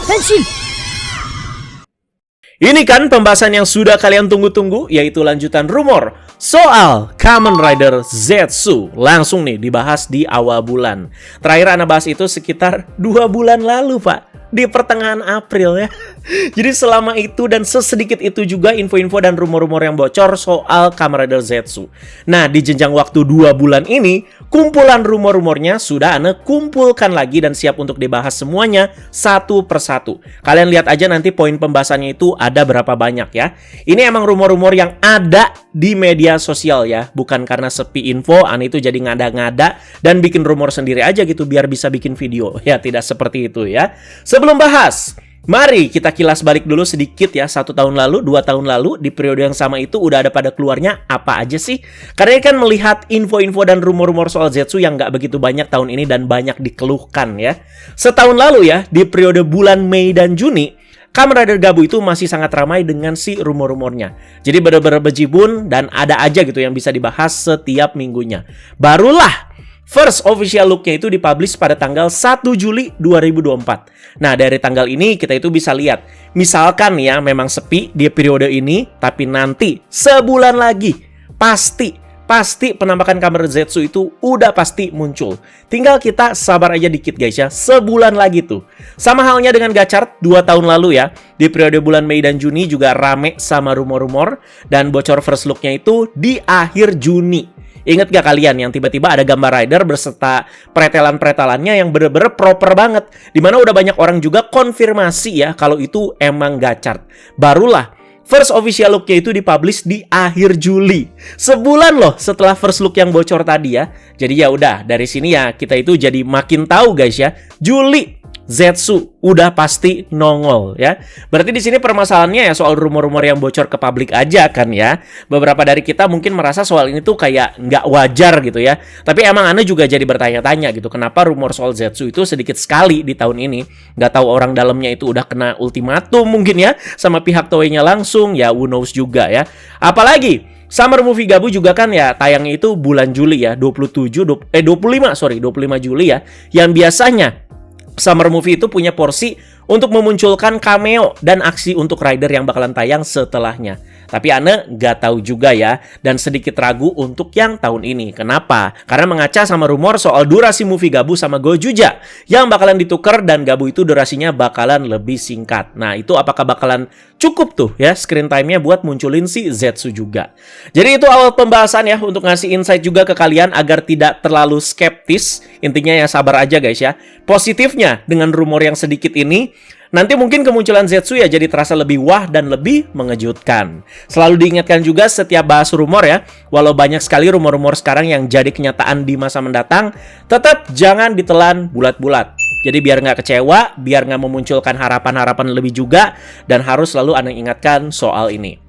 Henshin! Ini kan pembahasan yang sudah kalian tunggu-tunggu, yaitu lanjutan rumor soal Kamen Rider Zetsu. Langsung nih dibahas di awal bulan. Terakhir Ana bahas itu sekitar 2 bulan lalu, Pak. Di pertengahan April ya. Jadi selama itu dan sesedikit itu juga info-info dan rumor-rumor yang bocor soal Kamen Rider Zetsu. Nah, di jenjang waktu 2 bulan ini, kumpulan rumor-rumornya sudah Ana kumpulkan lagi dan siap untuk dibahas semuanya satu persatu. Kalian lihat aja nanti poin pembahasannya itu ada berapa banyak ya. Ini emang rumor-rumor yang ada di media sosial ya. Bukan karena sepi info, Ana itu jadi ngada-ngada dan bikin rumor sendiri aja gitu biar bisa bikin video. Ya, tidak seperti itu ya. Sebelum bahas, mari kita kilas balik dulu sedikit ya. 1 tahun lalu, 2 tahun lalu, di periode yang sama itu udah ada pada keluarnya apa aja sih? Karena kan melihat info-info dan rumor-rumor soal Zetsu yang nggak begitu banyak tahun ini dan banyak dikeluhkan ya. Setahun lalu ya, di periode bulan Mei dan Juni, Kamen Rider Gabu itu masih sangat ramai dengan si rumor-rumornya. Jadi bener-bener bejibun dan ada aja gitu yang bisa dibahas setiap minggunya. Barulah first official look-nya itu dipublish pada tanggal 1 Juli 2024. Nah, dari tanggal ini kita itu bisa lihat. Misalkan ya, memang sepi di periode ini, tapi nanti sebulan lagi pasti penampakan Kamen Rider Zetsu itu udah pasti muncul. Tinggal kita sabar aja dikit guys ya, sebulan lagi tuh. Sama halnya dengan Gachart 2 tahun lalu ya. Di periode bulan Mei dan Juni juga rame sama rumor-rumor dan bocor first look-nya itu di akhir Juni. Ingat gak kalian yang tiba-tiba ada gambar rider berserta pretelan-pretelannya yang bener-bener proper banget. Dimana udah banyak orang juga konfirmasi ya kalau itu emang Gachart. Barulah first official look-nya itu dipublish di akhir Juli. Sebulan loh setelah first look yang bocor tadi ya. Jadi ya udah, dari sini ya kita itu jadi makin tahu guys ya. Juli Zetsu udah pasti nongol ya. Berarti di sini permasalahannya ya soal rumor-rumor yang bocor ke publik aja kan ya. Beberapa dari kita mungkin merasa soal ini tuh kayak nggak wajar gitu ya. Tapi emang Ana juga jadi bertanya-tanya gitu. Kenapa rumor soal Zetsu itu sedikit sekali di tahun ini? Nggak tahu orang dalamnya itu udah kena ultimatum mungkin ya sama pihak Toei-nya langsung ya. Who knows juga ya. Apalagi Summer Movie Gabu juga kan ya tayangnya itu bulan Juli ya. 25 Juli ya. Yang biasanya Summer Movie itu punya porsi untuk memunculkan cameo dan aksi untuk rider yang bakalan tayang setelahnya. Tapi Ana nggak tahu juga ya, dan sedikit ragu untuk yang tahun ini. Kenapa? Karena mengaca sama rumor soal durasi movie Gabu sama Gojuja yang bakalan ditukar dan Gabu itu durasinya bakalan lebih singkat. Nah, itu apakah bakalan cukup tuh ya screen time-nya buat munculin si Zetsu juga. Jadi itu awal pembahasan ya untuk ngasih insight juga ke kalian agar tidak terlalu skeptis. Intinya ya sabar aja guys ya. Positifnya dengan rumor yang sedikit ini, nanti mungkin kemunculan Zetsu ya jadi terasa lebih wah dan lebih mengejutkan. Selalu diingatkan juga setiap bahas rumor ya, walau banyak sekali rumor-rumor sekarang yang jadi kenyataan di masa mendatang, tetap jangan ditelan bulat-bulat. Jadi biar nggak kecewa, biar nggak memunculkan harapan-harapan lebih juga, dan harus selalu Anda ingatkan soal ini.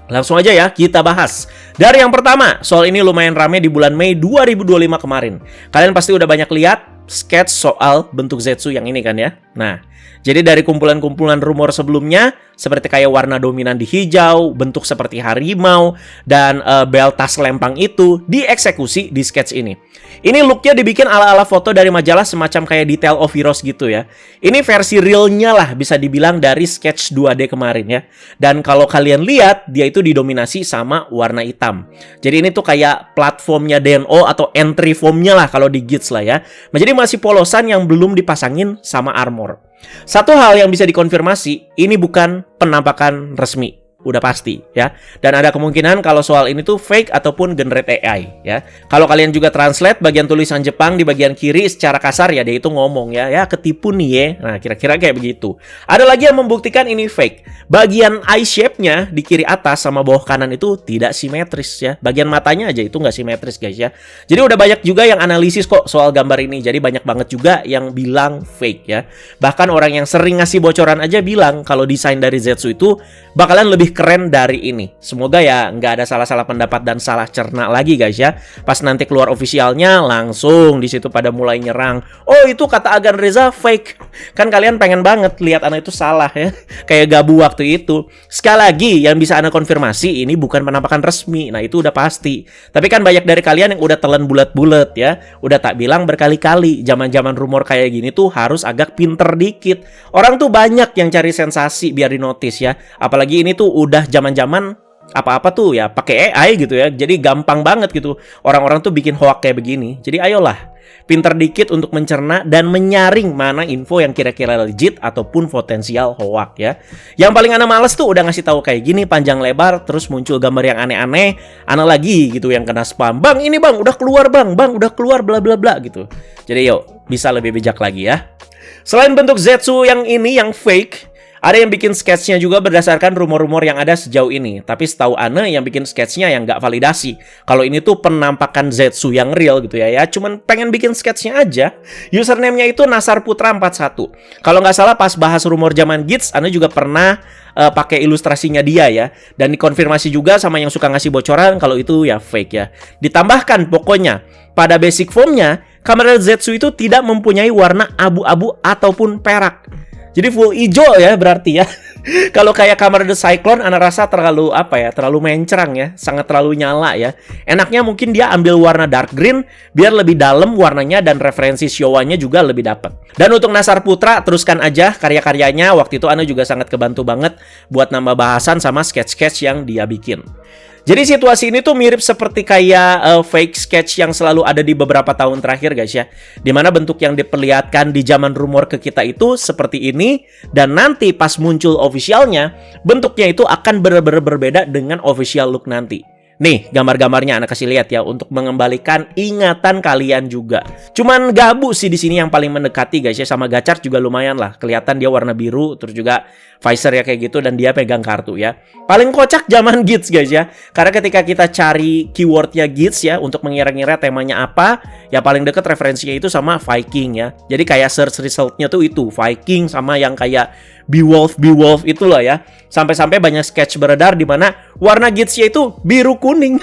Langsung aja ya, kita bahas. Dari yang pertama, soal ini lumayan rame di bulan Mei 2025 kemarin. Kalian pasti udah banyak lihat sketch soal bentuk Zetsu yang ini kan ya. Nah, jadi dari kumpulan-kumpulan rumor sebelumnya, seperti kayak warna dominan di hijau, bentuk seperti harimau, dan bel tas lempang itu dieksekusi di sketch ini. Ini looknya dibikin ala-ala foto dari majalah semacam kayak Detail of Heroes gitu ya. Ini versi realnya lah bisa dibilang dari sketch 2D kemarin ya. Dan kalau kalian lihat, dia itu didominasi sama warna hitam. Jadi ini tuh kayak platformnya DNO atau entry formnya lah kalau di Gits lah ya. Nah, jadi masih polosan yang belum dipasangin sama armor. Satu hal yang bisa dikonfirmasi, ini bukan penampakan resmi. Udah pasti ya. Dan ada kemungkinan kalau soal ini tuh fake ataupun generate AI ya. Kalau kalian juga translate bagian tulisan Jepang di bagian kiri secara kasar ya, dia itu ngomong ya ketipu nih ya. Nah, kira-kira kayak begitu. Ada lagi yang membuktikan ini fake. Bagian eye shape-nya di kiri atas sama bawah kanan itu tidak simetris ya. Bagian matanya aja itu nggak simetris guys ya. Jadi udah banyak juga yang analisis kok soal gambar ini. Jadi banyak banget juga yang bilang fake ya. Bahkan orang yang sering ngasih bocoran aja bilang kalau desain dari Zetsu itu bakalan lebih keren dari ini. Semoga ya nggak ada salah-salah pendapat dan salah cerna lagi guys ya. Pas nanti keluar officialnya langsung di situ pada mulai nyerang. Oh itu kata Agan Reza fake. Kan kalian pengen banget lihat anak itu salah ya. Kayak Gabu waktu itu. Sekali lagi yang bisa Ana konfirmasi ini bukan penampakan resmi. Nah itu udah pasti. Tapi kan banyak dari kalian yang udah telan bulat-bulat ya. Udah tak bilang berkali-kali. Zaman-zaman rumor kayak gini tuh harus agak pinter dikit. Orang tuh banyak yang cari sensasi biar di notice ya. Apalagi ini tuh udah zaman-zaman apa-apa tuh ya pakai AI gitu ya. Jadi gampang banget gitu. Orang-orang tuh bikin hoax kayak begini. Jadi ayolah pinter dikit untuk mencerna dan menyaring mana info yang kira-kira legit ataupun potensial hoax ya. Yang paling Ana males tuh udah ngasih tahu kayak gini panjang lebar terus muncul gambar yang aneh-aneh, Ana lagi gitu yang kena spam. Bang, ini Bang udah keluar Bang, udah keluar bla bla bla gitu. Jadi yuk, bisa lebih bijak lagi ya. Selain bentuk Zetsu yang ini yang fake, ada yang bikin sketsnya juga berdasarkan rumor-rumor yang ada sejauh ini. Tapi setahu Ana yang bikin sketsnya yang nggak validasi. Kalau ini tuh penampakan Zetsu yang real gitu ya. Cuman pengen bikin sketsnya aja. Username-nya itu Nasar Putra 41. Kalau nggak salah pas bahas rumor zaman Gits, Ana juga pernah pakai ilustrasinya dia ya. Dan dikonfirmasi juga sama yang suka ngasih bocoran kalau itu ya fake ya. Ditambahkan pokoknya, pada basic form-nya, kamera Zetsu itu tidak mempunyai warna abu-abu ataupun perak. Jadi full hijau ya berarti ya. Kalau kayak kamera The Cyclone, Ana rasa terlalu terlalu mencerang ya, sangat terlalu nyala ya. Enaknya mungkin dia ambil warna dark green biar lebih dalam warnanya dan referensi Showa-nya juga lebih dapat. Dan untuk Nasar Putra, teruskan aja karya-karyanya. Waktu itu Ana juga sangat kebantu banget buat nambah bahasan sama sketch-sketch yang dia bikin. Jadi situasi ini tuh mirip seperti kayak fake sketch yang selalu ada di beberapa tahun terakhir guys ya. Dimana bentuk yang diperlihatkan di zaman rumor ke kita itu seperti ini. Dan nanti pas muncul officialnya, bentuknya itu akan benar-benar berbeda dengan official look nanti. Nih, gambar-gambarnya Ana kasih lihat ya untuk mengembalikan ingatan kalian juga. Cuman Gabu sih di sini yang paling mendekati guys ya, sama Gachar juga lumayan lah. Kelihatan dia warna biru, terus juga visor ya kayak gitu dan dia pegang kartu ya. Paling kocak zaman Gits guys ya. Karena ketika kita cari keywordnya Gits ya untuk mengira-ngira temanya apa, ya paling deket referensinya itu sama Viking ya. Jadi kayak search resultnya tuh itu Viking sama yang kayak Beowulf itulah ya. Sampai-sampai banyak sketch beredar di mana warna Gitsnya itu biru kuning.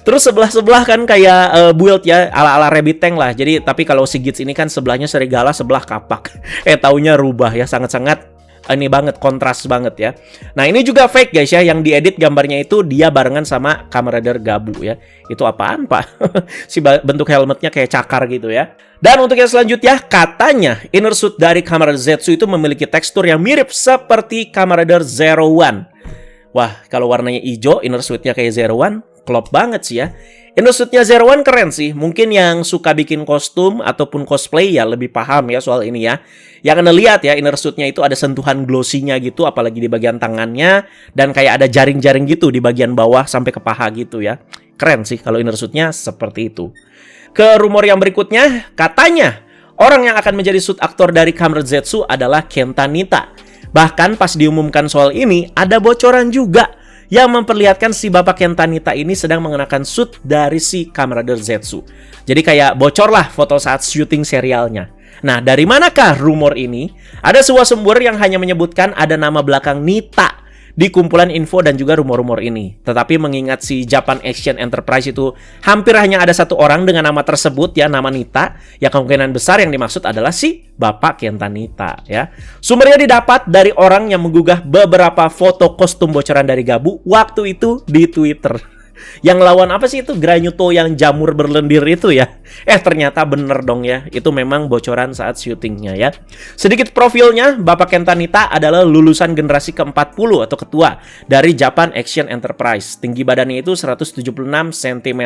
Terus sebelah-sebelah kan kayak build ya ala-ala Rabbit Tank lah. Jadi tapi kalau si Gits ini kan sebelahnya serigala, sebelah kapak. Taunya rubah ya, sangat-sangat ini banget, kontras banget ya. Nah ini juga fake guys ya, yang diedit gambarnya itu dia barengan sama Kamen Rider Gabu ya. Itu apaan pak? Si bentuk helmetnya kayak cakar gitu ya. Dan untuk yang selanjutnya, katanya inner suit dari Kamen Rider Zetsu itu memiliki tekstur yang mirip seperti Kamen Rider Zero One. Wah, kalau warnanya hijau, inner suitnya kayak Zero One, klop banget sih ya. Inner suitnya Zero One keren sih. Mungkin yang suka bikin kostum ataupun cosplay ya lebih paham ya soal ini ya. Yang Anda lihat ya, inner suitnya itu ada sentuhan glossy-nya gitu, apalagi di bagian tangannya. Dan kayak ada jaring-jaring gitu di bagian bawah sampai ke paha gitu ya. Keren sih kalau inner suitnya seperti itu. Ke rumor yang berikutnya, katanya orang yang akan menjadi suit aktor dari Kamen Rider Zetsu adalah Kenta Nita. Bahkan pas diumumkan soal ini, ada bocoran juga yang memperlihatkan si Bapak Kenta Nita ini sedang mengenakan suit dari si Kamen Rider Zetsu. Jadi kayak bocor lah foto saat syuting serialnya. Nah, dari manakah rumor ini? Ada sebuah sumber yang hanya menyebutkan ada nama belakang Nita di kumpulan info dan juga rumor-rumor ini. Tetapi mengingat si Japan Action Enterprise itu hampir hanya ada satu orang dengan nama tersebut ya, nama Nita, ya kemungkinan besar yang dimaksud adalah si Bapak Kenta Nita ya. Sumbernya didapat dari orang yang menggugah beberapa foto kostum bocoran dari Gabu waktu itu di Twitter. Yang lawan apa sih itu? Granyuto yang jamur berlendir itu ya. Ternyata bener dong ya. Itu memang bocoran saat syutingnya ya. Sedikit profilnya, Bapak Kenta Nita adalah lulusan generasi ke-40 atau ketua dari Japan Action Enterprise. Tinggi badannya itu 176 cm.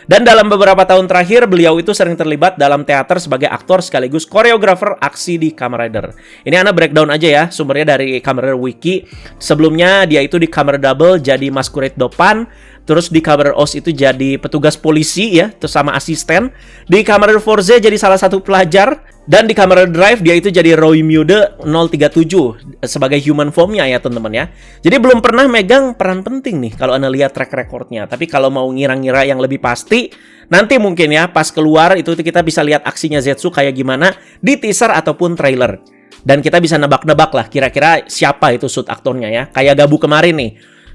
Dan dalam beberapa tahun terakhir, beliau itu sering terlibat dalam teater sebagai aktor sekaligus koreografer aksi di Kamen Rider. Ini Ana breakdown aja ya, sumbernya dari Kamen Rider Wiki. Sebelumnya dia itu di Kamen Rider Double jadi masquerade Dopan. Terus di Kamen Rider Oz itu jadi petugas polisi ya, terus sama asisten. Di Kamen Rider Forze jadi salah satu pelajar. Dan di Kamen Rider Drive dia itu jadi Roimude 037 sebagai human formnya ya teman-teman ya. Jadi belum pernah megang peran penting nih kalau Anda lihat track recordnya. Tapi kalau mau ngira-ngira yang lebih pasti, nanti mungkin ya pas keluar itu kita bisa lihat aksinya Zetsu kayak gimana di teaser ataupun trailer. Dan kita bisa nebak-nebak lah kira-kira siapa itu suit aktornya ya. Kayak Gabu kemarin nih.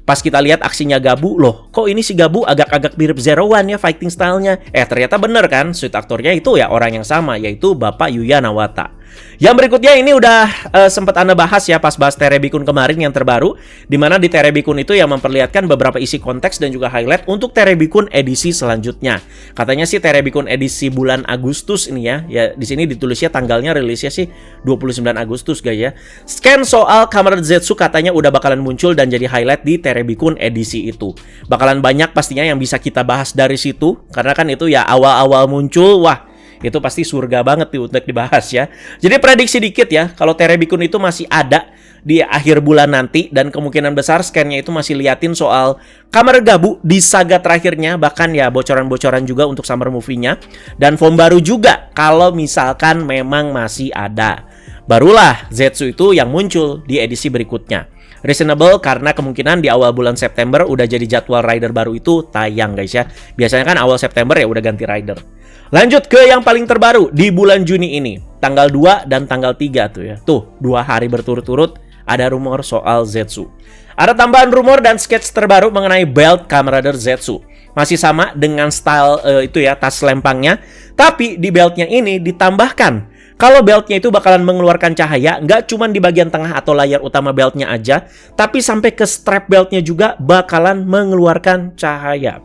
Pas kita lihat aksinya Gabu, loh kok ini si Gabu agak-agak mirip Zero One ya fighting stylenya. Ternyata bener kan, suit aktornya itu ya orang yang sama, yaitu Bapak Yuya Nawata. Yang berikutnya ini udah sempat Anda bahas ya pas bahas Terebikun kemarin yang terbaru, dimana di Terebikun itu yang memperlihatkan beberapa isi konteks dan juga highlight untuk Terebikun edisi selanjutnya. Katanya sih Terebikun edisi bulan Agustus ini ya di sini ditulisnya tanggalnya rilisnya sih 29 Agustus guys ya. Scan soal Kamen Rider Zetsu katanya udah bakalan muncul dan jadi highlight di Terebikun edisi itu. Bakalan banyak pastinya yang bisa kita bahas dari situ, karena kan itu ya awal-awal muncul, wah itu pasti surga banget nih untuk dibahas ya. Jadi prediksi dikit ya, kalau Terebikun itu masih ada di akhir bulan nanti, dan kemungkinan besar scan-nya itu masih liatin soal Kamen Rider Gabu di saga terakhirnya, bahkan ya bocoran-bocoran juga untuk summer movie-nya, dan form baru juga kalau misalkan memang masih ada. Barulah Zetsu itu yang muncul di edisi berikutnya. Reasonable karena kemungkinan di awal bulan September udah jadi jadwal rider baru itu tayang guys ya. Biasanya kan awal September ya udah ganti rider. Lanjut ke yang paling terbaru di bulan Juni ini, tanggal 2 dan tanggal 3 tuh ya. Tuh, 2 hari berturut-turut ada rumor soal Zetsu. Ada tambahan rumor dan sketch terbaru mengenai belt Kamen Rider Zetsu. Masih sama dengan style itu ya, tas lempangnya. Tapi di beltnya ini ditambahkan kalau beltnya itu bakalan mengeluarkan cahaya, nggak cuma di bagian tengah atau layar utama beltnya aja, tapi sampai ke strap beltnya juga bakalan mengeluarkan cahaya.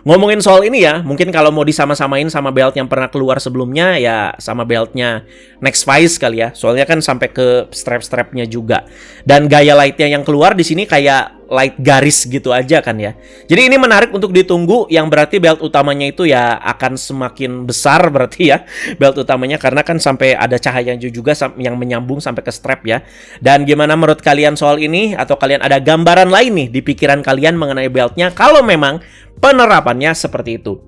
Ngomongin soal ini ya, mungkin kalau mau disama-samain sama belt yang pernah keluar sebelumnya, ya sama beltnya Next Vice kali ya. Soalnya kan sampai ke strap-strapnya juga. Dan gaya lightnya yang keluar di sini kayak light garis gitu aja kan ya. Jadi ini menarik untuk ditunggu, yang berarti belt utamanya itu ya akan semakin besar berarti ya. Belt utamanya karena kan sampai ada cahaya juga yang menyambung sampai ke strap ya. Dan gimana menurut kalian soal ini? Atau kalian ada gambaran lain nih di pikiran kalian mengenai beltnya kalau memang penerapannya seperti itu?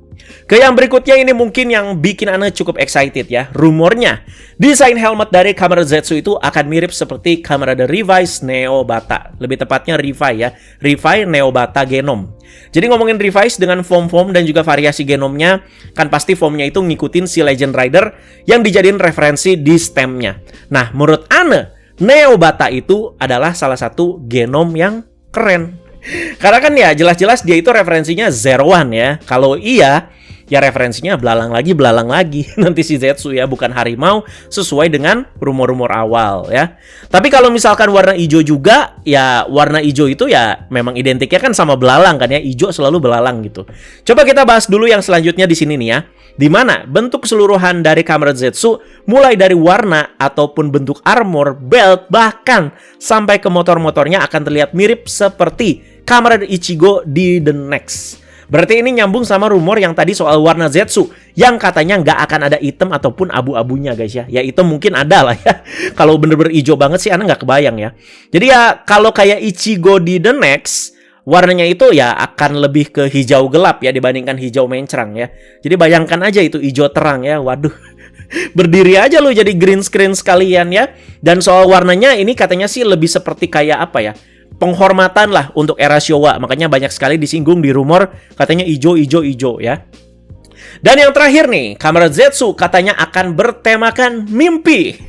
Ke yang berikutnya ini mungkin yang bikin Anda cukup excited ya. Rumornya, desain helmet dari Kamen Rider Zetsu itu akan mirip seperti Kamen Rider Revice Neo Bata. Lebih tepatnya Revice ya. Revice Neo Bata Genom. Jadi ngomongin Revice dengan form-form dan juga variasi genomnya, kan pasti formnya itu ngikutin si Legend Rider yang dijadiin referensi di stemnya. Nah, menurut Anda, Neo Bata itu adalah salah satu genom yang keren. Karena kan ya jelas-jelas dia itu referensinya Zero One ya. Kalau iya, ya referensinya belalang lagi nanti si Zetsu ya, bukan harimau sesuai dengan rumor-rumor awal ya. Tapi kalau misalkan warna hijau juga, ya warna hijau itu ya memang identiknya kan sama belalang kan ya, hijau selalu belalang gitu. Coba kita bahas dulu yang selanjutnya di sini nih ya. Di mana bentuk keseluruhan dari Kamen Rider Zetsu mulai dari warna ataupun bentuk armor, belt, bahkan sampai ke motor-motornya akan terlihat mirip seperti Kamen Rider Ichigo di The Next. Berarti ini nyambung sama rumor yang tadi soal warna Zetsu, yang katanya nggak akan ada hitam ataupun abu-abunya guys ya. Ya hitam mungkin ada lah ya. Kalau bener-bener hijau banget sih Anda nggak kebayang ya. Jadi ya kalau kayak Ichigo di The Next, warnanya itu ya akan lebih ke hijau gelap ya dibandingkan hijau mencerang ya. Jadi bayangkan aja itu hijau terang ya. Waduh. Berdiri aja lo jadi green screen sekalian ya. Dan soal warnanya ini katanya sih lebih seperti kayak apa ya? Penghormatan lah untuk era Showa. Makanya banyak sekali disinggung di rumor katanya hijau ya. Dan yang terakhir nih, Kamen Rider Zetsu katanya akan bertemakan mimpi.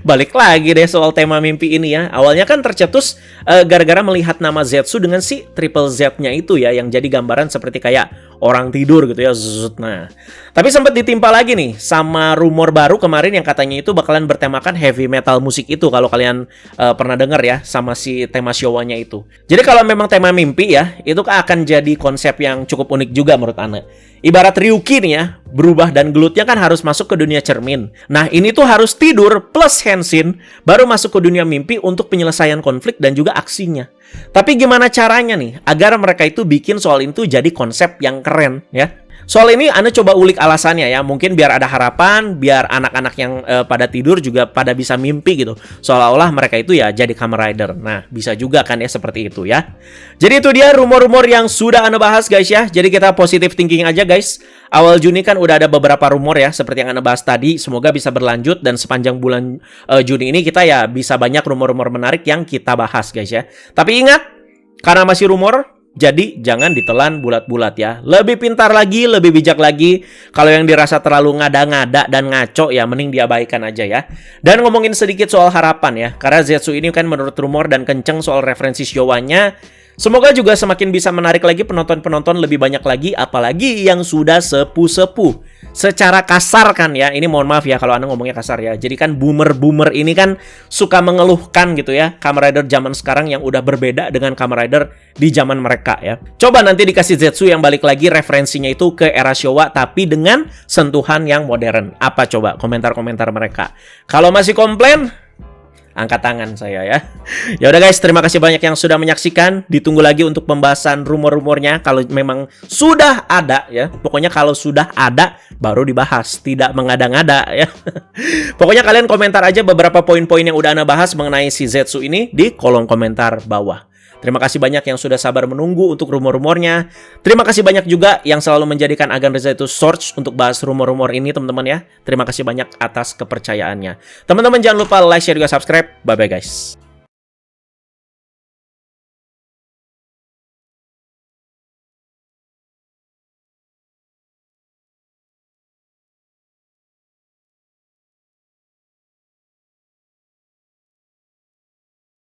Balik lagi deh soal tema mimpi ini ya. Awalnya kan tercetus gara-gara melihat nama Zetsu dengan si triple Z-nya itu ya, yang jadi gambaran seperti kayak orang tidur gitu ya. Nah, tapi sempat ditimpa lagi nih sama rumor baru kemarin yang katanya itu bakalan bertemakan heavy metal musik itu, kalau kalian pernah dengar ya sama si tema Showa-nya itu. Jadi kalau memang tema mimpi ya, itu akan jadi konsep yang cukup unik juga menurut Ana. Ibarat Ryuki nih ya, berubah dan gelutnya kan harus masuk ke dunia cermin. Nah, ini tuh harus tidur plus henshin baru masuk ke dunia mimpi untuk penyelesaian konflik dan juga aksinya. Tapi gimana caranya nih agar mereka itu bikin soal itu jadi konsep yang keren ya? Soal ini Anda coba ulik alasannya ya. Mungkin biar ada harapan, biar anak-anak yang pada tidur juga pada bisa mimpi gitu. Seolah-olah mereka itu ya jadi Kamen Rider. Nah, bisa juga kan ya seperti itu ya. Jadi itu dia rumor-rumor yang sudah Anda bahas guys ya. Jadi kita positive thinking aja guys. Awal Juni kan udah ada beberapa rumor ya seperti yang Anda bahas tadi. Semoga bisa berlanjut dan sepanjang bulan Juni ini kita ya bisa banyak rumor-rumor menarik yang kita bahas guys ya. Tapi ingat, karena masih rumor, Jadi jangan ditelan bulat-bulat ya. Lebih pintar lagi, lebih bijak lagi. Kalau yang dirasa terlalu ngada-ngada dan ngaco ya mending diabaikan aja ya. Dan ngomongin sedikit soal harapan ya. Karena Zetsu ini kan menurut rumor dan kenceng soal referensi Showa-nya, semoga juga semakin bisa menarik lagi penonton-penonton lebih banyak lagi, apalagi yang sudah sepuh-sepuh. Secara kasar kan ya, ini mohon maaf ya kalau Anda ngomongnya kasar ya. Jadi kan boomer-boomer ini kan suka mengeluhkan gitu ya, Kamen Rider zaman sekarang yang udah berbeda dengan Kamen Rider di zaman mereka ya. Coba nanti dikasih Zetsu yang balik lagi referensinya itu ke era Showa tapi dengan sentuhan yang modern. Apa coba komentar-komentar mereka? Kalau masih komplain, angkat tangan saya ya. Ya udah guys, terima kasih banyak yang sudah menyaksikan. Ditunggu lagi untuk pembahasan rumor-rumornya kalau memang sudah ada ya. Pokoknya kalau sudah ada baru dibahas, tidak mengada-ngada ya. Pokoknya kalian komentar aja beberapa poin-poin yang udah Ana bahas mengenai si Zetsu ini di kolom komentar bawah. Terima kasih banyak yang sudah sabar menunggu untuk rumor-rumornya. Terima kasih banyak juga yang selalu menjadikan Agan Reza itu source untuk bahas rumor-rumor ini, teman-teman ya. Terima kasih banyak atas kepercayaannya. Teman-teman jangan lupa like, share, juga subscribe. Bye-bye guys.